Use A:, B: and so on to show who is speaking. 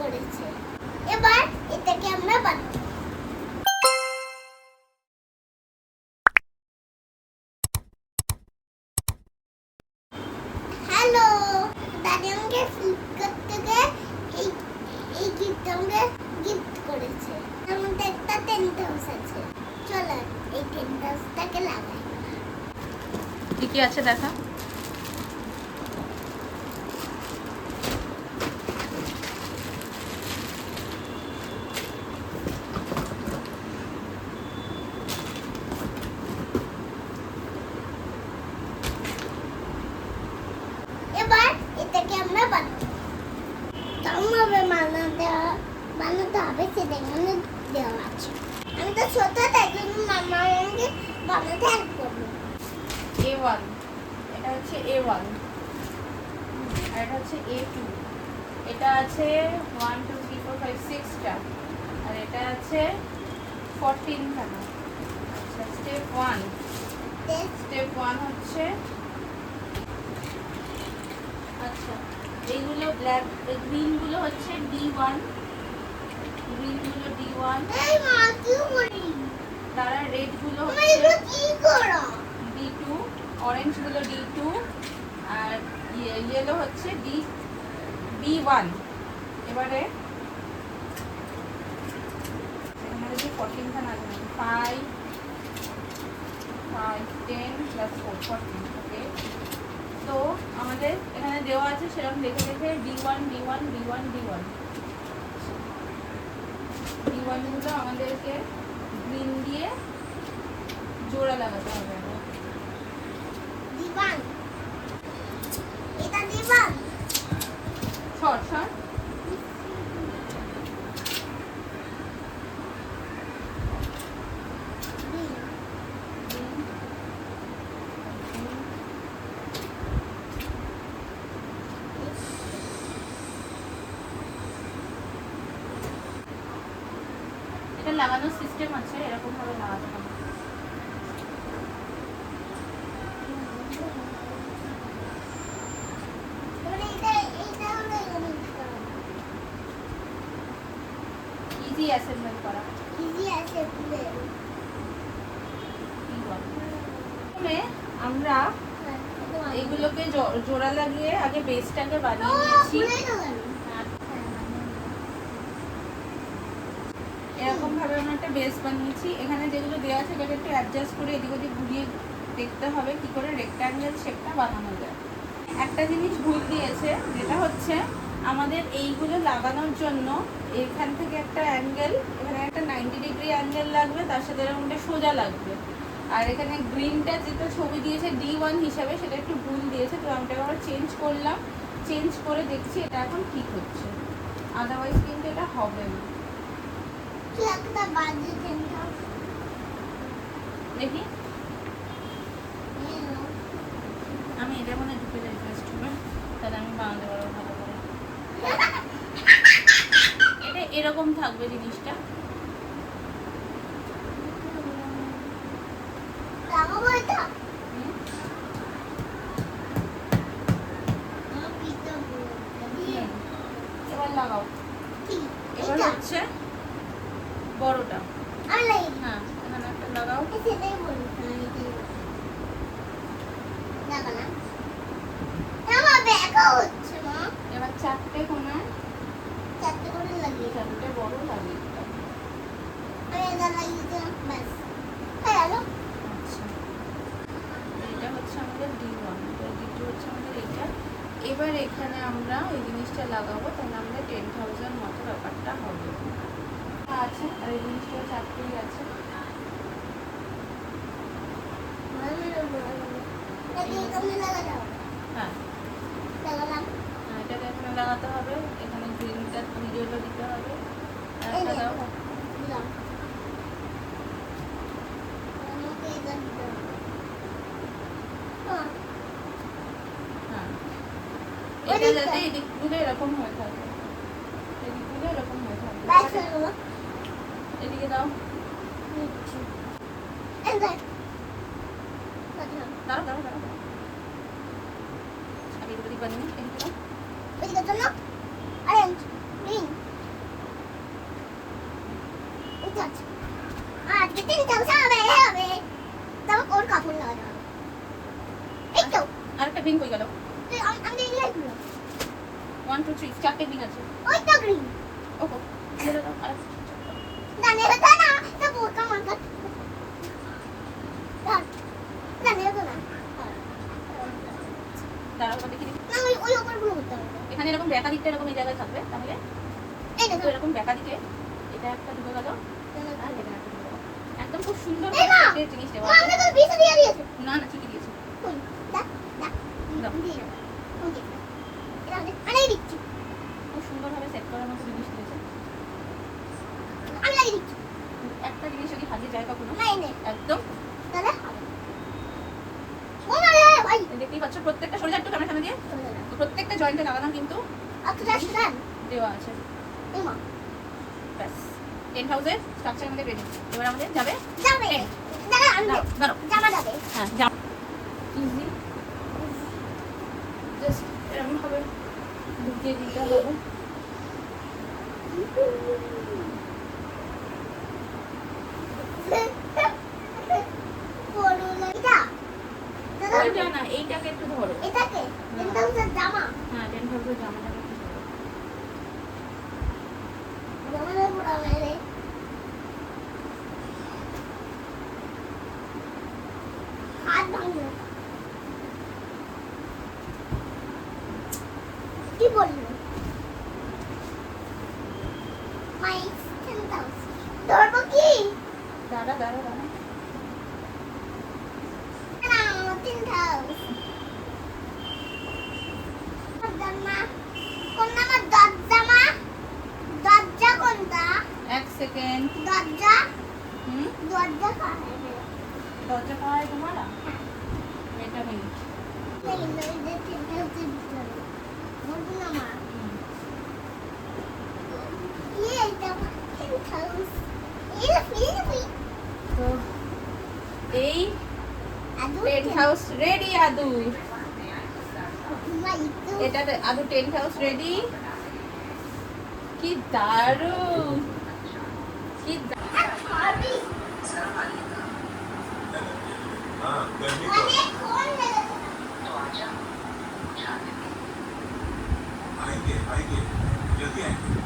A: করেছে। এবার এটাকে আমরা বানাবো। হ্যালো, দাদি আমাকে ফ্লিপকার্ট থেকে এই এই গিফটটা আমাকে গিফট করেছে। তার মধ্যে একটা টেন্ট হাউস আছে। চলো এই টেন্ট হাউসটাকে লাগাই।
B: কি কি আছে দেখা।
A: এবার এটাকে আমরা বানাবো। কেমনভাবে বানাতে হবে সেটা এখানে দেওয়া আছে। আমি তো ছোট, তাই জন্য মামা আমাকে বানাতে হেল্প করবে।
B: A1, এটা হচ্ছে A1 আর এটা হচ্ছে A2, এটা আছে 1 2 3 4 5 6টা আর এটা আছে 14 খানা। আচ্ছা, স্টেপ 1 হচ্ছে, আচ্ছা এইগুলো ব্ল্যাক, গ্রিন গুলো হচ্ছে D1, গ্রিন গুলো D1,
A: এই মা কি করি?
B: তারা রেড গুলো
A: তুমি
B: হচ্ছে
A: এগুলো কি করো?
B: D2, অরেঞ্জ গুলো D2 আর ইয়েলো হচ্ছে B1। এবারে এখানে যদি 14 খানা আছে 5 5 10 প্লাস 4 14, ওকে। তো আমাদের এখানে দেওয়া আছে সেরকম দেখে দেখে D1 D1 D1 D1 D1 গুলো আমাদেরকে গ্রিন দিয়ে জোড়া লাগাতে হবে।
A: দিবান, এটা দিবান।
B: শর্ট শর্ট এটা লাগানোর সিস্টেম আছে, এরকম ভাবে লাগাতে হবে।
A: মানে এটা হলো এখানে
B: ইজি অ্যাসেম্বল করা।
A: ইজি আছে পুরো।
B: প্রথমে আমরা এইগুলোকে জোড়া লাগিয়ে আগে বেসটাকে বানিয়ে নিয়েছি। এরকম ভাবে আমরা একটা বেস বানিয়েছি। এখানে যেগুলো দেওয়া আছে সেটাকে একটু অ্যাডজাস্ট করে এদিক ওদিক ঘুরিয়ে দেখতে হবে কি করে রেক্ট্যাঙ্গেল শেপটা বানানো যায়। একটা জিনিস ভুল দিয়েছে, যেটা হচ্ছে আমাদের এইগুলো লাগানোর জন্য এখান থেকে একটা অ্যাঙ্গেল, এখানে একটা 90 ডিগ্রি অ্যাঙ্গেল লাগবে, তার সাথে এরকম একটা সোজা লাগবে। আর এখানে গ্রিনটা যেটা ছবি দিয়েছে D1 হিসাবে সেটা একটু ভুল দিয়েছে, তো আমি আবার চেঞ্জ করলাম। চেঞ্জ করে দেখছি এটা এখন ঠিক হচ্ছে, আদারওয়াইজ কিন্তু এটা হবে না।
A: কি একটা বাজে টেন্ট হাউস।
B: দেখি আমি এটা মনে ঢুকে যাই জাস্ট হবে, তাহলে আমি বানাতে পারবো ভালো করে। এটা এরকম থাকবে জিনিসটা।
A: লাগাবো এটা?
B: এবার লাগাও। এবার
A: এটা
B: হচ্ছে বড়টা।
A: আমি লাগি।
B: হ্যাঁ, এখানে একটা লাগাও।
A: সেটাই বলি। লাগালাম। আমার ব্যাগও হচ্ছে মা।
B: এবার চারটে কোণায়
A: চারটে করে লাগিয়ে দাও।
B: চারটে বড় লাগিয়ে দিলাম।
A: আমি এটা লাগিয়ে দিলাম, ব্যাস হয়ে গেল।
B: আচ্ছা, এটা হচ্ছে আমাদের D1, D2 হচ্ছে আমাদের এটা। এবার এখানে আমরা এই জিনিসটা লাগাবো, তাহলে আমাদের 10,000 মতো ব্যাপারটা হবে। আছে আর এই জিনিসটা চারটেই আছে। হ্যাঁ,
A: লাগালাম।
B: এটাকে এখানে লাগাতে হবে, এখানে গ্রিনটা ভিডিওটা দিতে হবে। আর একটা দাও।
A: দিলাম। আমাকে এটা দিতে হবে।
B: হ্যাঁ, এটা যাতে এই দিকগুলো এরকম হয়ে থাকে, এই দিকগুলো এরকম হয়ে থাকে।
A: ব্যাস হয়ে গেল।
B: এদিকে দাও।
A: নিচ্ছি। এই দেখ।
B: দাঁড়াও দাঁড়াও দাঁড়াও, আগে এদিকে বানিয়ে এদিকে দাও।
A: এদিকে চলো। অরেঞ্জ, গ্রিন,
B: পেন্ডিং আছে।
A: ওই তো গ্রিন
B: ওহো বলে দাও আর
A: জানে তো না তো বোকা মাকা জানে তো না
B: দাঁড়াও কত দেখি
A: না ওই উপর গুলো করতে হবে
B: এখানে এরকম ব্যাকা দিকটা এরকম এই জায়গায় থাকবে তাহলে
A: এই না
B: তো এরকম ব্যাকা দিকে এটা একটা ঢুকে গেল আর এটা একটা ঢুকে গেল একদম খুব সুন্দর
A: এই মা!
B: করে জিনিস দেওয়া
A: মা
B: আছে।
A: আমাকে তো বিষ দিয়ে দিয়েছে
B: না না ঠিকই দিয়েছে
A: কই দা দা
B: দাও।
A: দিয়ে ওই যে এটা আমি দিচ্ছি
B: খুব সুন্দরভাবে সেট করার মতো জিনিস দিয়েছে।
A: আমি লাগিয়ে দিচ্ছি
B: একটা জিনিস যদি হারিয়ে যায় কখনো
A: নাই নে
B: একদম
A: তাহলে ও মারে ভাই
B: দেখতেই পাচ্ছ প্রত্যেকটা সরে যাচ্ছে ক্যামেরা সামনে দিয়ে প্রত্যেকটা জয়েন্টে লাগানো কিন্তু
A: আচ্ছা শুনেন
B: দেওয়া আছে।
A: এই মা
B: ব্যাস 10,000 স্ট্রাকচার আমাদের রেডি। এবার আমাদের যাবে
A: যাবে দাদা আমি
B: দাঁড়াও
A: জামা যাবে
B: হ্যাঁ যাও ইজি জাস্ট এরকম ভাবে ঢুকিয়ে দিতে হবে।
A: বড় লাগা দাদা
B: ওইটা না এইটাকে একটু ধরো।
A: এটাকে এটা হচ্ছে জামা
B: হ্যাঁ 10,000 জামাটাকে একটু ধরো।
A: জামাটা পুরো মেরে হাত ভাঙলো কি বললো মাই 10,000 ধরবো কি
B: দাঁড়া দাঁড়া দাঁড়া
A: না 10,000 জামা কোন নাম দরজা দরজা কোনটা
B: এক সেকেন্ড
A: দরজা
B: হুম
A: দরজা কাহে
B: দরজা পায় তোমারা এটা নেই
A: नहीं नहीं देती हेल्थी बोलू ना माँ ये जब हाउस ये फिर
B: তো এই
A: अदू
B: 10,000 রেডি আদু
A: माँ तो
B: এটা আদু 10,000 রেডি কি দারুণ কি
A: अभी
C: हाँ गर्मी तो
A: मैंने कौन लगा
C: आएंगे आएंगे जल्दी आएंगे